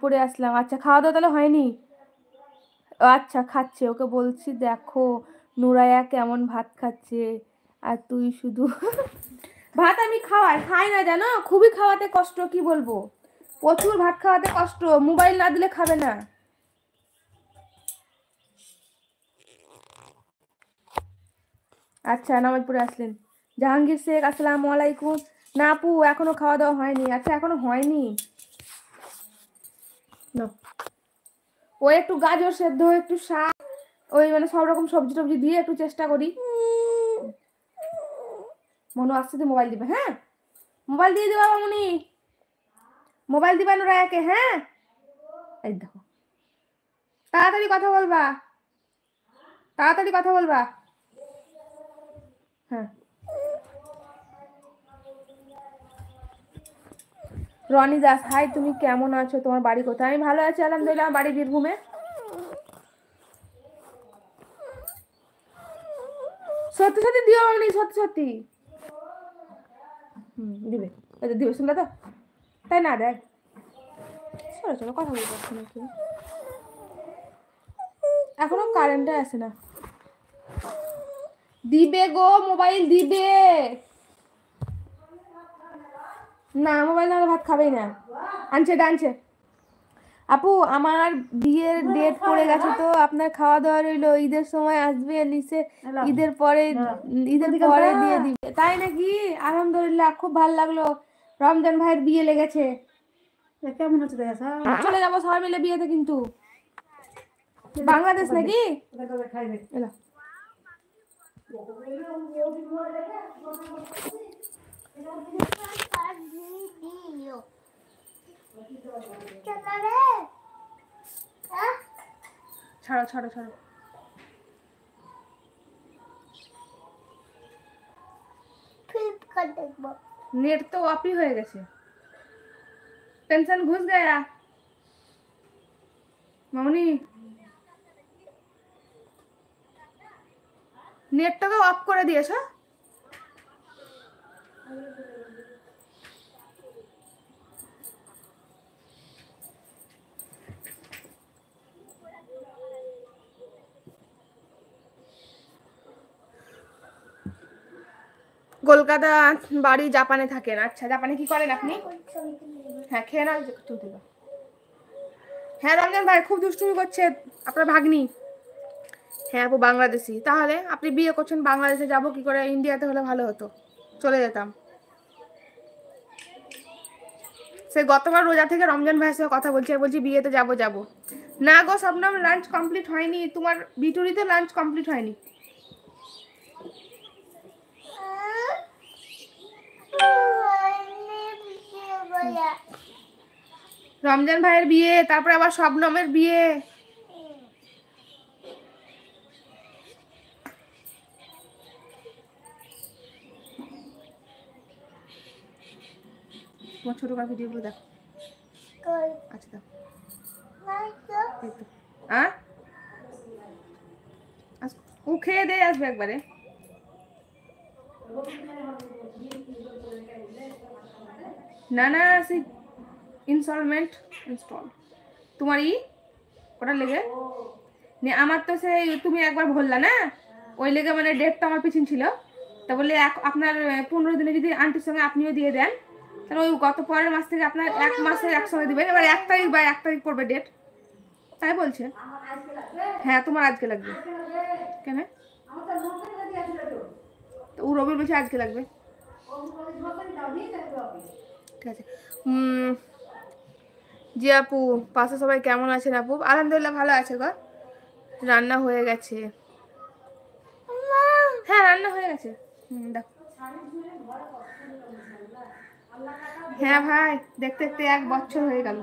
পড়ে আসলাম। আচ্ছা খাওয়া দাওয়া তাহলে হয়নি? আচ্ছা খাচ্ছে, ওকে বলছি দেখো নুরায়া কেমন ভাত খাচ্ছে আর তুই শুধু ভাত আমি খাই না জানো, খুবই খাওয়াতে কষ্ট, কি বলবো, প্রচুর ভাত খাওয়াতে কষ্ট, মোবাইল না দিলে খাবে না। আচ্ছা নামাজ পড়ে আসলেন। জাহাঙ্গীর শেখ আসসালামু আলাইকুম। না আপু এখনো খাওয়া দাওয়া হয়নি। আচ্ছা এখনো হয়নি, ও একটু গাজর সেদ্ধ, একটু শাক, ওই মানে সব রকম সবজি টবজি দিয়ে একটু চেষ্টা করি। মনু আসছে তো মোবাইল দিবে, হ্যাঁ মোবাইল দিয়ে দিবা মামুনি, মোবাইল দিবা নুরায়াকে, হ্যাঁ এই দেখো তাড়াতাড়ি কথা বলবা, তাড়াতাড়ি কথা বলবা, হ্যাঁ। রনি দাস হাই, তুমি কেমন আছো, তোমার বাড়ি কোথায়? আমি ভালো আছি আলহামদুলিল্লাহ, আমার বাড়ি বীরভূমে। সত্যি সত্যি দিও মামনি, সত্যি সত্যি দিবে, দিবে শুনলে তো, তাই না দেখ, চলো চলো কথা বলবো নাকি, এখনো কারেন্টে আসে না। দিবে গো, মোবাইল দিবে না, মোবাইল না ভাত খাবেই না। আনছে ডানছে। আপু আমার বিয়ের ডেট পড়ে গেছে, তো আপনার খাওয়া দাওয়া রইলো, ঈদের সময় আসবে নিচে, ঈদের পরে দিয়ে দিবে, তাই নাকি? আলহামদুলিল্লাহ, খুব ভালো লাগলো। রমজান ভাইয়ের বিয়ে লেগেছে, কেমন হচ্ছে দেখা, চলে যাবো সবাই মিলে বিয়েতে, কিন্তু বাংলাদেশ নাকি? ছাড়ো ছাড়ো ছাড়ো, নেট তো অফই হয়ে গেছে, টেনশন ঘুষ গয়া মামনি, নেটটাকে অফ করে দিয়েছ। কলকাতা বাড়ি, জাপানে থাকেন। আচ্ছা জাপানে কি করেন আপনি? হ্যাঁ খেয়ে না, হ্যাঁ রমজান ভাই খুব দুষ্টুমি করছে আপনার ভাগ্নি। হ্যাঁ আপু বাংলাদেশি, তাহলে আপনি বিয়ে করছেন বাংলাদেশে, যাব কি করে? ইন্ডিয়াতে হলে ভালো হতো, চলে যেতাম। সে গতবার রোজা থেকে রমজান ভাইয়ের সঙ্গে কথা বলছি, বলছি বিয়েতে যাব যাব। না গো শবনম, লাঞ্চ কমপ্লিট হয়নি, তোমার বিটুরিতে লাঞ্চ কমপ্লিট হয়নি। রমজান ভাইয়ের বিয়ে, তারপরে আবার শবনমের বিয়ে। তোমার ছোট কার ভিডিওগুলো দেখো, আচ্ছা দেখো, ও খেয়ে দিয়ে আসবে একবারে। না না সেই ইনস্টলমেন্ট ইনস্টল তোমারই ওটা লেগে নে, আমার তো সেই তুমি একবার বললা না, ওই লেগে মানে ডেটটা আমার পিছন ছিল, তা বলে আপনার 15 দিনে যদি আন্টির সঙ্গে আপনিও দিয়ে দেন, তাহলে ওই গত পরের মাস থেকে আপনার 1 মাসের একসঙ্গে দিবেন, এবার 1 তারিখ বা 1 তারিখ পড়বে ডেট, তাই বলছে। হ্যাঁ তোমার আজকে লাগবে কেন? তো ও রবির বলছে আজকে লাগবে, ঠিক আছে। জি আপু, পাশে সবাই কেমন আছেন আপু? আলহামদুলিল্লাহ ভালো আছে গো। রান্না হয়ে গেছে, হ্যাঁ রান্না হয়ে গেছে। দেখো, হ্যাঁ ভাই দেখতে দেখতে 1 বছর হয়ে গেল।